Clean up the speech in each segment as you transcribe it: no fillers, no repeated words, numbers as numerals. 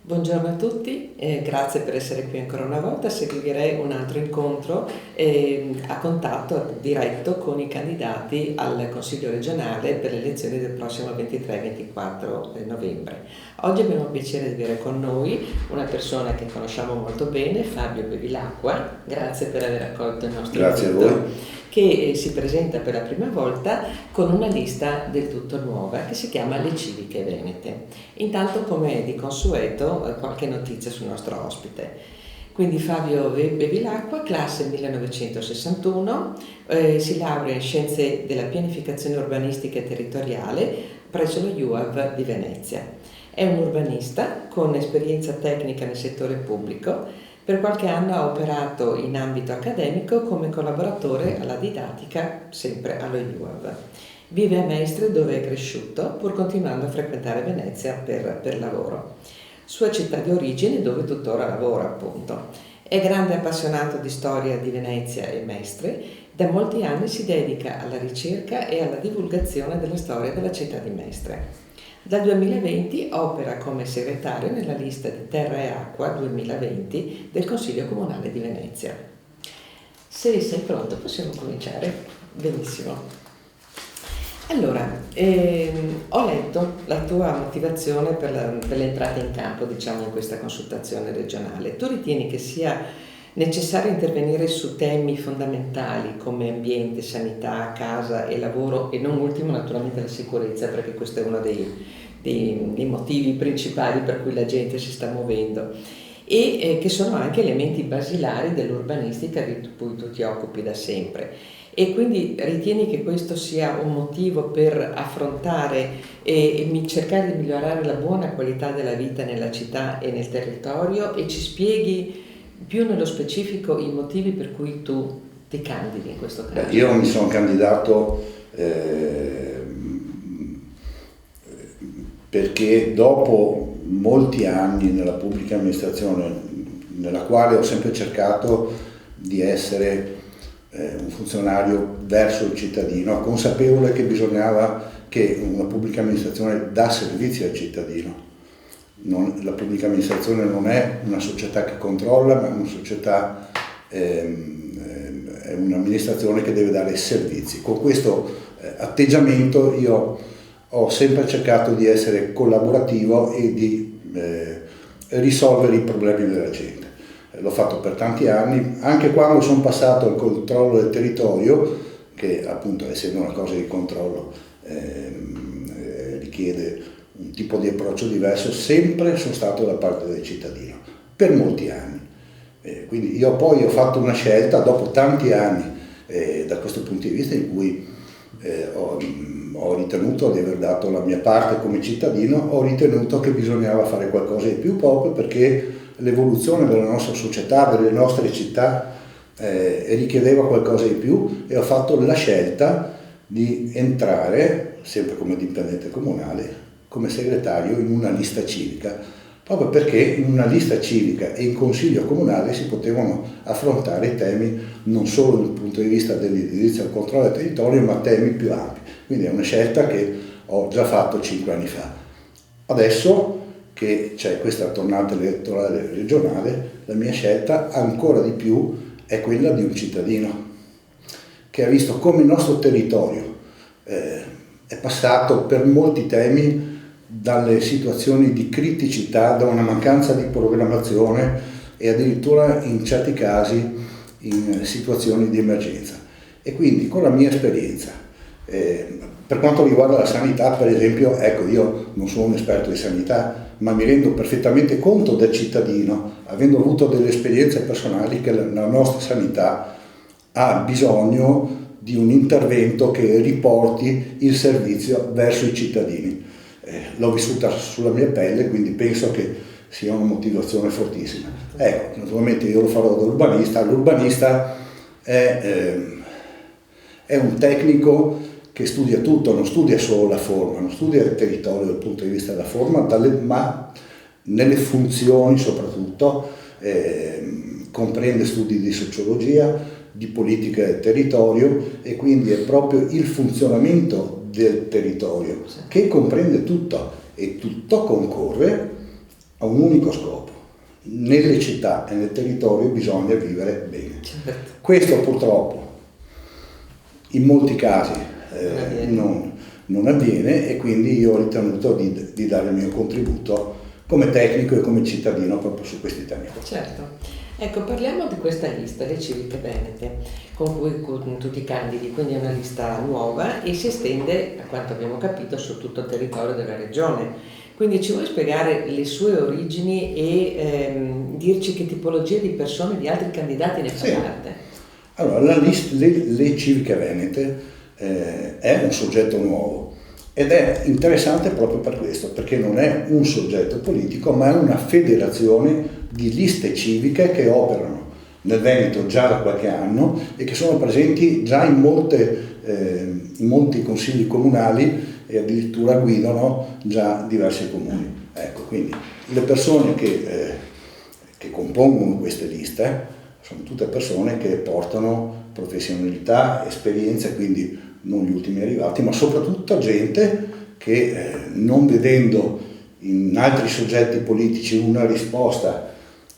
Buongiorno a tutti, grazie per essere qui ancora una volta. Seguirei un altro incontro a contatto diretto con i candidati al Consiglio regionale per le elezioni del prossimo 23-24 novembre. Oggi abbiamo il piacere di avere con noi una persona che conosciamo molto bene, Fabio Bevilacqua. Grazie per aver accolto il nostro Grazie invito. a voi. Che si presenta per la prima volta con una lista del tutto nuova che si chiama Le Civiche Venete. Intanto, come di consueto, qualche notizia sul nostro ospite. Quindi Fabio Bevilacqua, classe 1961, si laurea in Scienze della Pianificazione Urbanistica e Territoriale presso lo UAV di Venezia. È un urbanista con esperienza tecnica nel settore pubblico. Per qualche anno ha operato in ambito accademico come collaboratore alla didattica, sempre allo UAV. Vive a Mestre, dove è cresciuto, pur continuando a frequentare Venezia per lavoro. Sua città di origine, dove tuttora lavora, appunto. È grande appassionato di storia di Venezia e Mestre. Da molti anni si dedica alla ricerca e alla divulgazione della storia della città di Mestre. Dal 2020 opera come segretario nella lista di Terra e Acqua 2020 del Consiglio Comunale di Venezia. Se sei pronto possiamo cominciare. Benissimo. Allora, ho letto la tua motivazione per l'entrata in campo, diciamo, in questa consultazione regionale. Tu ritieni che sia necessario intervenire su temi fondamentali come ambiente, sanità, casa e lavoro, e non ultimo naturalmente la sicurezza, perché questo è uno dei motivi principali per cui la gente si sta muovendo, e che sono anche elementi basilari dell'urbanistica di cui tu ti occupi da sempre. E quindi ritieni che questo sia un motivo per affrontare e cercare di migliorare la buona qualità della vita nella città e nel territorio, e ci spieghi più nello specifico i motivi per cui tu ti candidi in questo caso? Io mi sono candidato perché dopo molti anni nella pubblica amministrazione, nella quale ho sempre cercato di essere un funzionario verso il cittadino, consapevole che bisognava che una pubblica amministrazione dà servizi al cittadino. La pubblica amministrazione non è una società che controlla, ma una società, è un'amministrazione che deve dare servizi. Con questo atteggiamento io ho sempre cercato di essere collaborativo e di risolvere i problemi della gente. L'ho fatto per tanti anni, anche quando sono passato al controllo del territorio, che appunto, essendo una cosa di controllo, richiede un tipo di approccio diverso. Sempre sono stato dalla parte del cittadino, per molti anni. Quindi io poi ho fatto una scelta, dopo tanti anni, da questo punto di vista, in cui ho ritenuto di aver dato la mia parte come cittadino, ho ritenuto che bisognava fare qualcosa di più, proprio perché l'evoluzione della nostra società, delle nostre città, richiedeva qualcosa di più, e ho fatto la scelta di entrare, sempre come dipendente comunale, come segretario in una lista civica, proprio perché in una lista civica e in consiglio comunale si potevano affrontare temi non solo dal punto di vista dell'indirizzo al controllo del territorio, ma temi più ampi. Quindi è una scelta che ho già fatto 5 anni fa. Adesso che c'è questa tornata elettorale regionale, la mia scelta ancora di più è quella di un cittadino che ha visto come il nostro territorio è passato per molti temi dalle situazioni di criticità, da una mancanza di programmazione e addirittura in certi casi in situazioni di emergenza. E quindi con la mia esperienza, per quanto riguarda la sanità per esempio, ecco, io non sono un esperto di sanità, ma mi rendo perfettamente conto del cittadino, avendo avuto delle esperienze personali, che la nostra sanità ha bisogno di un intervento che riporti il servizio verso i cittadini. L'ho vissuta sulla mia pelle, quindi penso che sia una motivazione fortissima. Ecco, naturalmente io lo farò da urbanista. L'urbanista è un tecnico che studia tutto, non studia solo la forma, non studia il territorio dal punto di vista della forma, ma nelle funzioni soprattutto, comprende studi di sociologia, di politica del territorio, e quindi è proprio il funzionamento del territorio che comprende tutto, e tutto concorre ha un unico scopo: nelle città e nel territorio bisogna vivere bene. Certo. Questo purtroppo in molti casi non avviene, e quindi io ho ritenuto di dare il mio contributo come tecnico e come cittadino proprio su questi temi. Certo. Ecco, parliamo di questa lista, le civiche venete, con cui tu ti candidi, quindi è una lista nuova e si estende, a quanto abbiamo capito, su tutto il territorio della regione. Quindi ci vuoi spiegare le sue origini e dirci che tipologia di persone, di altri candidati ne fa parte? Allora, le civiche venete è un soggetto nuovo ed è interessante proprio per questo, perché non è un soggetto politico, ma è una federazione di liste civiche che operano nel Veneto già da qualche anno e che sono presenti già in molti consigli comunali e addirittura guidano già diversi comuni. Ecco, quindi le persone che compongono queste liste sono tutte persone che portano professionalità, esperienze, quindi non gli ultimi arrivati, ma soprattutto gente che non vedendo in altri soggetti politici una risposta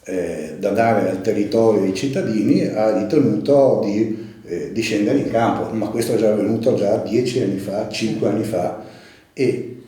da dare al territorio e ai cittadini, ha ritenuto di scendere in campo, ma questo è già avvenuto già 10 anni fa, 5 anni fa, e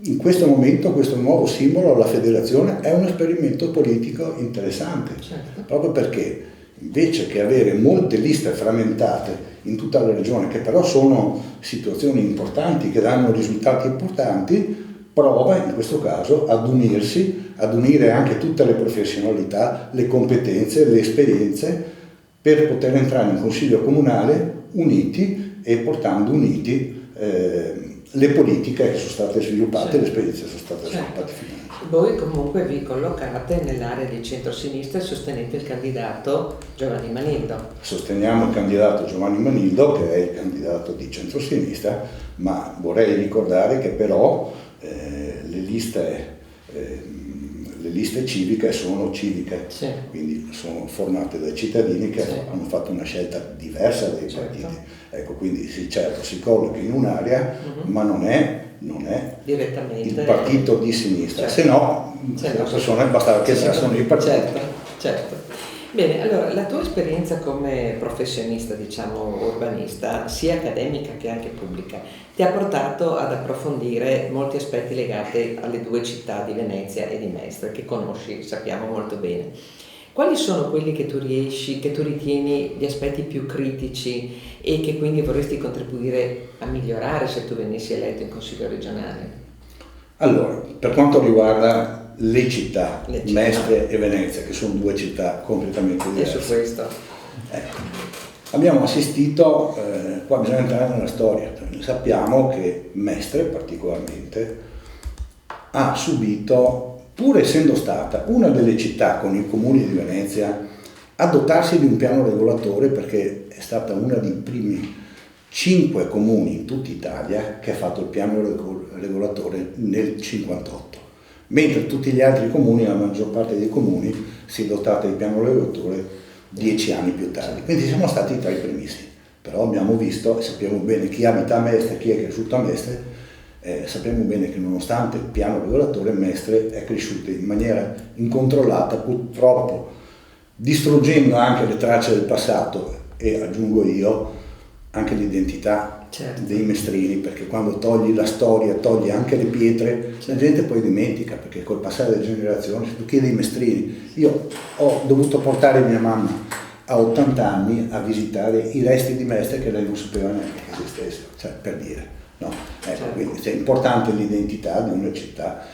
in questo momento questo nuovo simbolo, la federazione, è un esperimento politico interessante, certo. Proprio perché invece che avere molte liste frammentate in tutta la regione, che però sono situazioni importanti, che danno risultati importanti, prova in questo caso ad unire anche tutte le professionalità, le competenze, le esperienze, per poter entrare in consiglio comunale uniti e portando uniti le politiche che sono state sviluppate, certo. Le esperienze che sono state sviluppate finora. Voi comunque vi collocate nell'area di centro-sinistra e sostenete il candidato Giovanni Manildo. Sosteniamo il candidato Giovanni Manildo, che è il candidato di centro-sinistra, ma vorrei ricordare che però le liste civiche sono civiche, sì. Quindi sono formate dai cittadini che hanno fatto una scelta diversa dai partiti. Ecco, quindi sì, certo, si colloca in un'area, ma non è direttamente il partito di sinistra, se no le persone bastava che fossero i partiti. Certo. Bene, allora la tua esperienza come professionista, diciamo urbanista, sia accademica che anche pubblica, ti ha portato ad approfondire molti aspetti legati alle due città di Venezia e di Mestre, che conosci, sappiamo molto bene. Quali sono quelli che tu ritieni gli aspetti più critici e che quindi vorresti contribuire a migliorare se tu venissi eletto in Consiglio regionale? Allora, per quanto riguarda le città, Mestre e Venezia, che sono due città completamente diverse. E su questo? Ecco, abbiamo assistito, qua bisogna entrare nella storia, sappiamo che Mestre particolarmente ha subito, pur essendo stata una delle città con i comuni di Venezia a dotarsi di un piano regolatore, perché è stata una dei primi 5 comuni in tutta Italia che ha fatto il piano regolatore nel 58. Mentre tutti gli altri comuni, la maggior parte dei comuni, si è dotata di piano regolatore 10 anni più tardi. Quindi siamo stati tra i primissimi. Però abbiamo visto e sappiamo bene, chi abita a Mestre, chi è cresciuto a Mestre, sappiamo bene che nonostante il piano regolatore, Mestre è cresciuto in maniera incontrollata, purtroppo distruggendo anche le tracce del passato e, aggiungo io, anche l'identità, certo, dei mestrini, perché quando togli la storia, togli anche le pietre, certo, la gente poi dimentica, perché col passare delle generazioni, se tu chiedi ai mestrini, io ho dovuto portare mia mamma a 80 anni a visitare i resti di Mestre che lei non sapeva neanche che esistessero, cioè, per dire, no? Ecco, certo, quindi è importante l'identità di una città.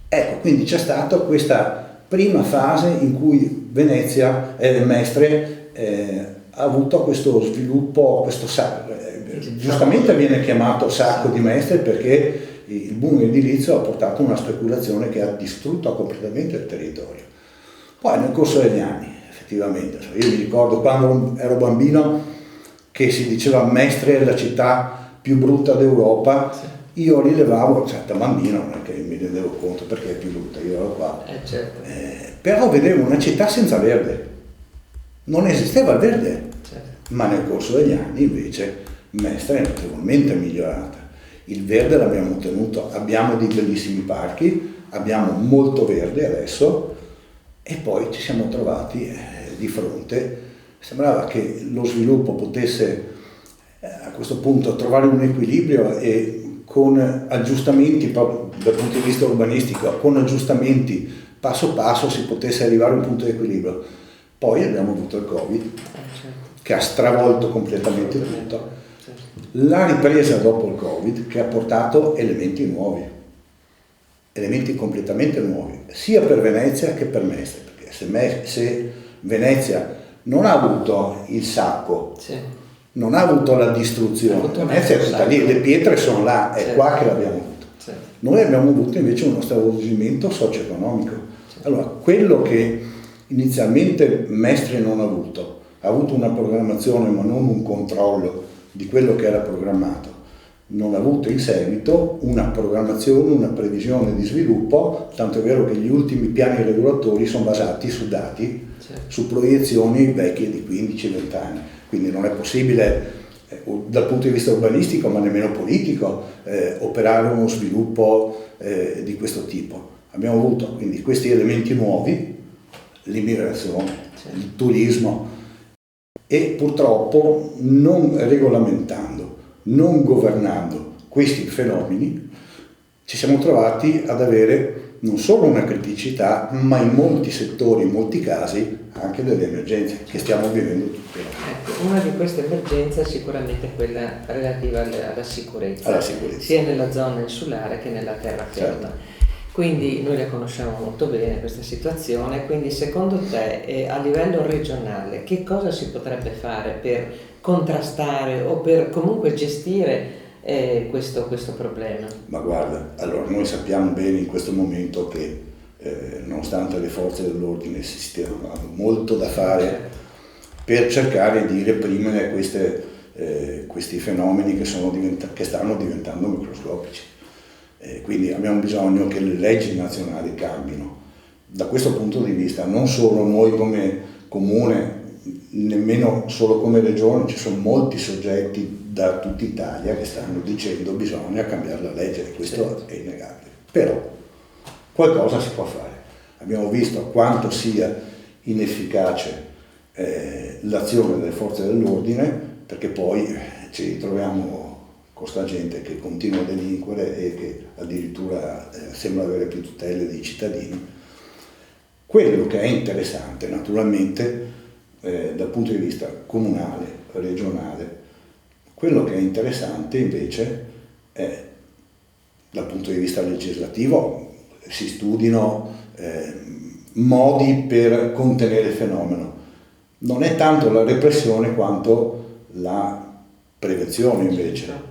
Ecco, quindi c'è stata questa prima fase in cui Mestre ha avuto questo sviluppo, questo giustamente viene chiamato sacco di Mestre, perché il boom edilizio ha portato a una speculazione che ha distrutto completamente il territorio. Poi nel corso degli anni, effettivamente, io mi ricordo quando ero bambino che si diceva Mestre è la città più brutta d'Europa, sì, io rilevavo, certo, bambino, non è che mi rendevo conto perché è più brutta, io ero qua, certo, però vedevo una città senza verde, non esisteva il verde, certo, ma nel corso degli anni invece Mestre è notevolmente migliorata. Il verde l'abbiamo ottenuto, abbiamo dei bellissimi parchi, abbiamo molto verde adesso, e poi ci siamo trovati di fronte, sembrava che lo sviluppo potesse a questo punto trovare un equilibrio e con aggiustamenti proprio dal punto di vista urbanistico, con aggiustamenti passo passo si potesse arrivare a un punto di equilibrio. Poi abbiamo avuto il Covid, che ha stravolto completamente tutto. La ripresa dopo il Covid che ha portato elementi nuovi, elementi completamente nuovi, sia per Venezia che per Mestre, perché se Venezia non ha avuto il sacco, non ha avuto la distruzione, Venezia è tutta lì, le pietre sono là, è qua che l'abbiamo avuto. Noi abbiamo avuto invece uno stravolgimento socio-economico. Allora, quello che inizialmente Mestre non ha avuto una programmazione ma non un controllo di quello che era programmato, non ha avuto in seguito una programmazione, una previsione di sviluppo, tanto è vero che gli ultimi piani regolatori sono basati su dati, su proiezioni vecchie di 15-20 anni, quindi non è possibile dal punto di vista urbanistico ma nemmeno politico operare uno sviluppo di questo tipo. Abbiamo avuto quindi questi elementi nuovi, l'immigrazione, il turismo, e purtroppo non regolamentando, non governando questi fenomeni ci siamo trovati ad avere non solo una criticità ma in molti settori, in molti casi anche delle emergenze che stiamo vivendo tutti. Ecco, una di queste emergenze è sicuramente quella relativa alla sicurezza, sia nella zona insulare che nella terraferma. Quindi noi la conosciamo molto bene questa situazione, quindi secondo te a livello regionale che cosa si potrebbe fare per contrastare o per comunque gestire questo problema? Ma guarda, allora noi sappiamo bene in questo momento che nonostante le forze dell'ordine si stia molto da fare per cercare di reprimere questi fenomeni che stanno diventando microscopici. Quindi abbiamo bisogno che le leggi nazionali cambino. Da questo punto di vista non solo noi come comune, nemmeno solo come regione, ci sono molti soggetti da tutta Italia che stanno dicendo bisogna cambiare la legge, e questo è innegabile. Però qualcosa si può fare. Abbiamo visto quanto sia inefficace l'azione delle forze dell'ordine, perché poi ci ritroviamo con sta gente che continua a delinquere e che addirittura sembra avere più tutele dei cittadini. Quello che è interessante naturalmente dal punto di vista comunale, regionale, quello che è interessante invece è dal punto di vista legislativo, si studino modi per contenere il fenomeno. Non è tanto la repressione quanto la prevenzione invece.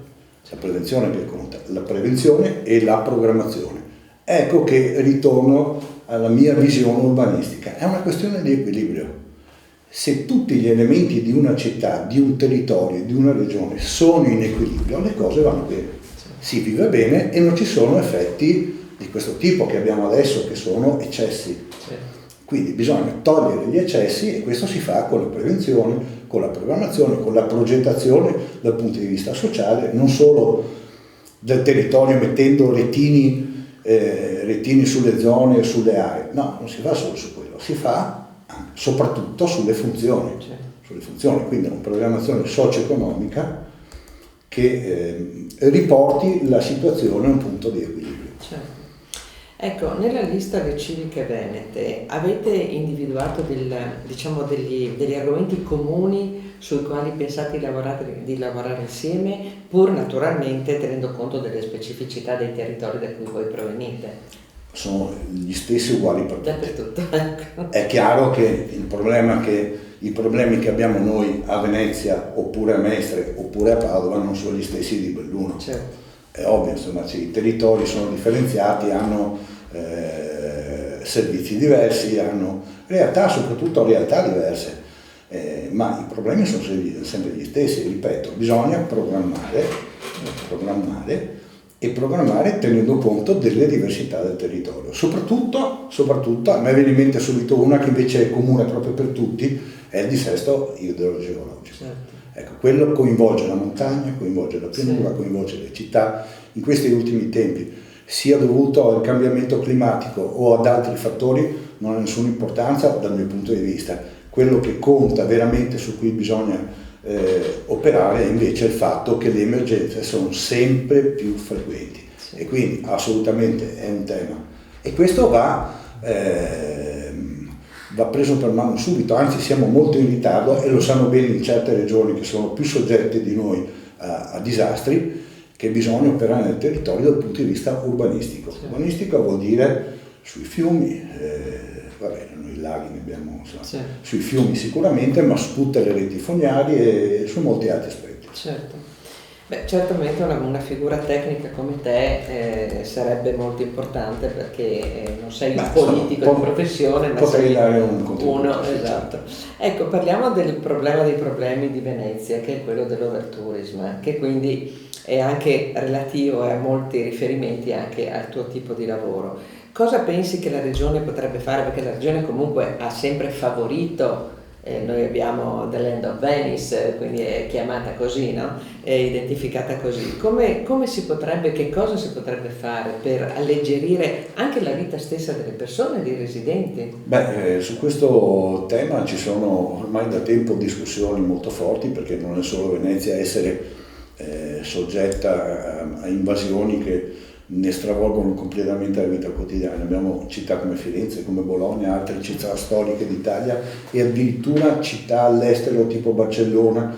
La prevenzione che conta, la prevenzione e la programmazione. Ecco che ritorno alla mia visione urbanistica, è una questione di equilibrio. Se tutti gli elementi di una città, di un territorio, di una regione sono in equilibrio, le cose vanno bene, si vive bene e non ci sono effetti di questo tipo che abbiamo adesso, che sono eccessi. Quindi bisogna togliere gli eccessi e questo si fa con la prevenzione, con la programmazione, con la progettazione dal punto di vista sociale, non solo del territorio mettendo retini sulle zone e sulle aree. No, non si fa solo su quello, si fa soprattutto sulle funzioni. Sulle funzioni, quindi una programmazione socio-economica che riporti la situazione a un punto di equilibrio. Ecco, nella lista Le Civiche Venete avete individuato degli argomenti comuni sui quali pensate di lavorare insieme, pur naturalmente tenendo conto delle specificità dei territori da cui voi provenite? Sono gli stessi uguali per tutti. Dappertutto, ecco. È chiaro che i problemi che abbiamo noi a Venezia, oppure a Mestre, oppure a Padova non sono gli stessi di Belluno. Certo. È ovvio, insomma, i territori sono differenziati, hanno servizi diversi, hanno soprattutto realtà diverse, ma i problemi sono sempre gli stessi. Ripeto, bisogna programmare tenendo conto delle diversità del territorio. Soprattutto a me viene in mente subito una che invece è comune proprio per tutti, è il dissesto idrogeologico. Certo. Ecco, quello coinvolge la montagna, coinvolge la pianura, coinvolge le città. In questi ultimi tempi sia dovuto al cambiamento climatico o ad altri fattori non ha nessuna importanza dal mio punto di vista. Quello che conta veramente, su cui bisogna operare, è invece il fatto che le emergenze sono sempre più frequenti, e quindi assolutamente è un tema, e questo va preso per mano subito, anzi siamo molto in ritardo, e lo sanno bene in certe regioni che sono più soggette di noi a disastri, che bisogna operare nel territorio dal punto di vista urbanistico. Sì. Urbanistico vuol dire sui fiumi, va bene, noi i laghi ne abbiamo, sì, sui fiumi sicuramente, ma su tutte le reti fognarie e su molti altri aspetti. Certo. Beh, certamente una figura tecnica come te sarebbe molto importante, perché non sei un politico di professione, ma potrei sei dare un contributo. Uno, esatto. Ecco, parliamo del problema dei problemi di Venezia, che è quello dell'overtourism, che quindi è anche relativo e ha molti riferimenti anche al tuo tipo di lavoro. Cosa pensi che la regione potrebbe fare? Perché la regione comunque ha sempre favorito, noi abbiamo The Land of Venice, quindi è chiamata così, no? È identificata così. Come si potrebbe, che cosa si potrebbe fare per alleggerire anche la vita stessa delle persone, dei residenti? Beh, su questo tema ci sono ormai da tempo discussioni molto forti, perché non è solo Venezia a essere soggetta a invasioni che ne stravolgono completamente la vita quotidiana. Abbiamo città come Firenze, come Bologna, altre città storiche d'Italia, e addirittura città all'estero tipo Barcellona,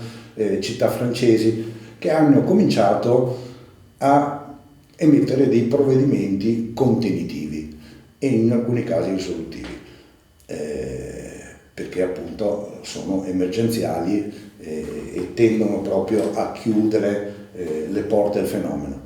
città francesi, che hanno cominciato a emettere dei provvedimenti contenitivi e in alcuni casi risolutivi, perché appunto sono emergenziali e tendono proprio a chiudere le porte del fenomeno.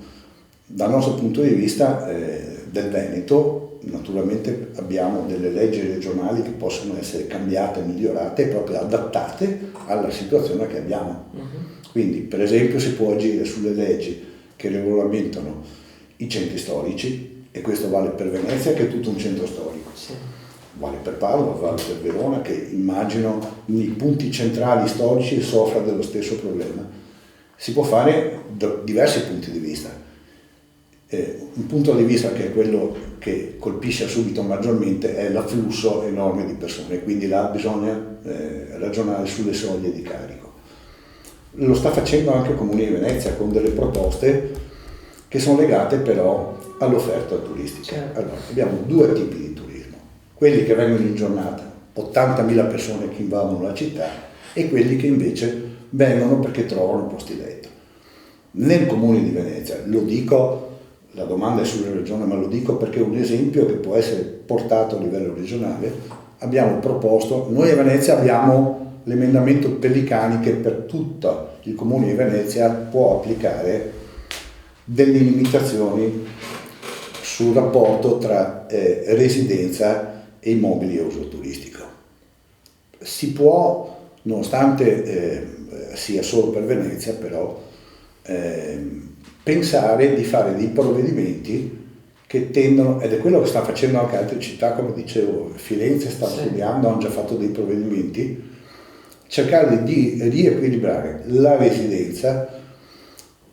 Dal nostro punto di vista del Veneto, naturalmente abbiamo delle leggi regionali che possono essere cambiate, migliorate e proprio adattate alla situazione che abbiamo. Quindi, per esempio, si può agire sulle leggi che regolamentano i centri storici, e questo vale per Venezia, che è tutto un centro storico. Sì. Vale per Padova, vale per Verona, che immagino nei punti centrali storici soffra dello stesso problema. Si può fare da diversi punti di vista. Un punto di vista, che è quello che colpisce subito maggiormente, è l'afflusso enorme di persone, quindi là bisogna ragionare sulle soglie di carico. Lo sta facendo anche il Comune di Venezia con delle proposte che sono legate però all'offerta turistica. Certo. Allora, abbiamo due tipi di turismo: quelli che vengono in giornata, 80.000 persone che invadono la città, e quelli che invece vengono perché trovano posti letto. Nel Comune di Venezia, lo dico, la domanda è sulla regione, ma lo dico perché è un esempio che può essere portato a livello regionale. Abbiamo proposto, noi a Venezia abbiamo l'emendamento Pellicani, che per tutto il Comune di Venezia può applicare delle limitazioni sul rapporto tra residenza e immobili a uso turistico. Si può, nonostante sia solo per Venezia, però pensare di fare dei provvedimenti che tendono, ed è quello che sta facendo anche altre città, come dicevo, Firenze sta studiando, hanno già fatto dei provvedimenti, cercare di riequilibrare la residenza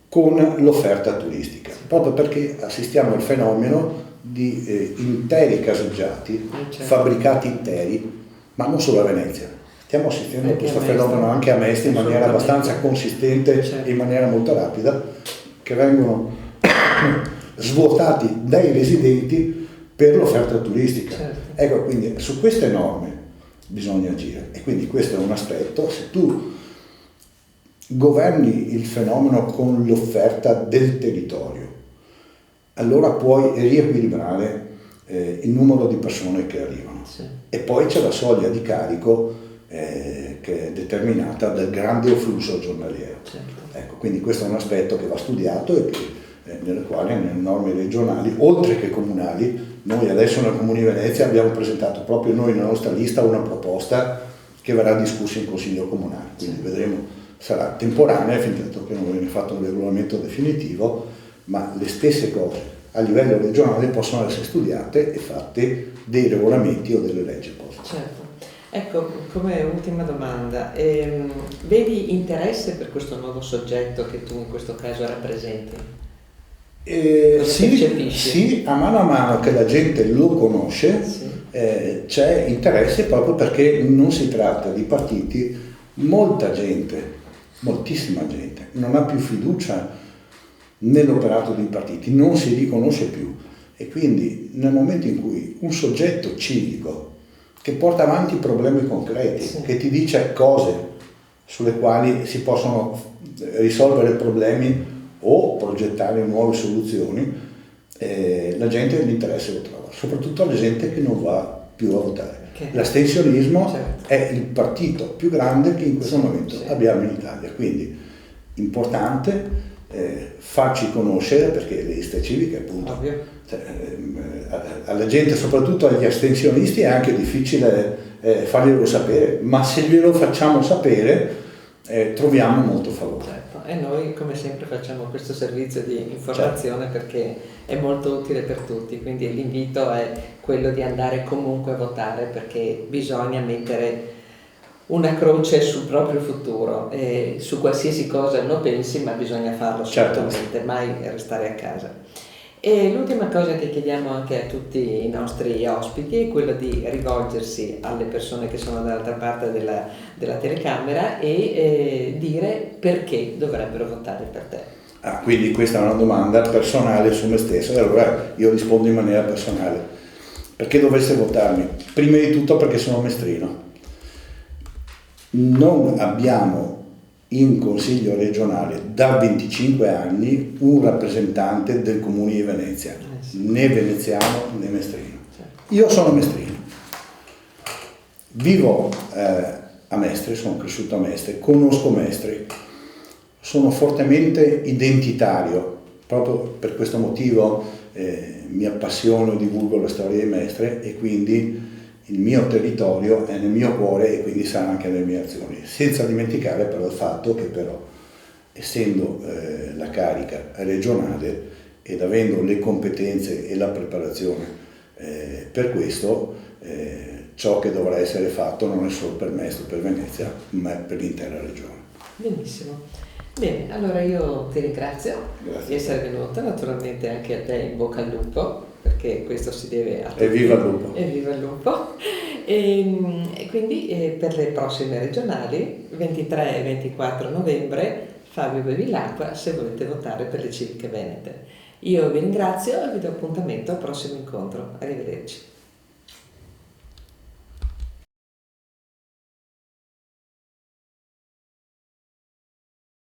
con l'offerta turistica, proprio perché assistiamo al fenomeno di interi caseggiati, fabbricati interi, ma non solo a Venezia. Stiamo assistendo a questo fenomeno anche a Mestre in maniera abbastanza consistente e in maniera molto rapida, che vengono svuotati dai residenti per l'offerta turistica. Certo. Ecco, quindi su queste norme bisogna agire, e quindi questo è un aspetto. Se tu governi il fenomeno con l'offerta del territorio, allora puoi riequilibrare il numero di persone che arrivano. Sì. E poi c'è la soglia di carico che è determinata dal grande afflusso giornaliero. Certo. Ecco, quindi questo è un aspetto che va studiato e che, nelle quali nelle norme regionali, oltre che comunali, noi adesso nel Comune di Venezia abbiamo presentato proprio noi nella nostra lista una proposta che verrà discussa in Consiglio Comunale, quindi vedremo, sarà temporanea finché non viene fatto un regolamento definitivo, ma le stesse cose a livello regionale possono essere studiate e fatte dei regolamenti o delle leggi apposta. Certo. Ecco, come ultima domanda, vedi interesse per questo nuovo soggetto che tu in questo caso rappresenti? Sì, a mano che la gente lo conosce, Sì. C'è interesse proprio perché non si tratta di partiti. Molta gente, moltissima gente, non ha più fiducia nell'operato dei partiti, non si riconosce più. E quindi nel momento in cui un soggetto civico che porta avanti problemi concreti, Sì. che ti dice cose sulle quali si possono risolvere problemi o progettare nuove soluzioni, la gente l'interesse lo trova, soprattutto la gente che non va più a votare. L'astensionismo è il partito più grande che in questo momento abbiamo in Italia, quindi importante farci conoscere, perché le liste civiche appunto alla gente, soprattutto agli astensionisti, è anche difficile farglielo sapere, ma se glielo facciamo sapere troviamo molto favore. Certo. E noi come sempre facciamo questo servizio di informazione perché è molto utile per tutti, quindi l'invito è quello di andare comunque a votare, perché bisogna mettere una croce sul proprio futuro, su qualsiasi cosa uno pensi, ma bisogna farlo assolutamente, mai restare a casa. E l'ultima cosa che chiediamo anche a tutti i nostri ospiti è quello di rivolgersi alle persone che sono dall'altra parte della telecamera e dire perché dovrebbero votare per te. Quindi questa è una domanda personale su me stesso, e allora io rispondo in maniera personale. Perché dovreste votarmi? Prima di tutto perché sono mestrino. Non abbiamo in Consiglio regionale da 25 anni un rappresentante del Comune di Venezia, né veneziano né mestrino. Io sono mestrino, vivo a Mestre, sono cresciuto a Mestre, conosco Mestre, sono fortemente identitario, proprio per questo motivo mi appassiono e divulgo la storia di Mestre, e quindi il mio territorio è nel mio cuore e quindi sarà anche nelle mie azioni, senza dimenticare però il fatto che però, essendo la carica regionale ed avendo le competenze e la preparazione per questo, ciò che dovrà essere fatto non è solo per Mestre, per Venezia, ma per l'intera regione. Benissimo. Bene, allora io ti ringrazio di essere venuta, naturalmente anche a te in bocca al lupo, perché questo si deve a tutti. Evviva il lupo! Evviva il lupo! E quindi per le prossime regionali, 23 e 24 novembre, Fabio Bevilacqua, se volete votare per le civiche venete. Io vi ringrazio e vi do appuntamento al prossimo incontro. Arrivederci.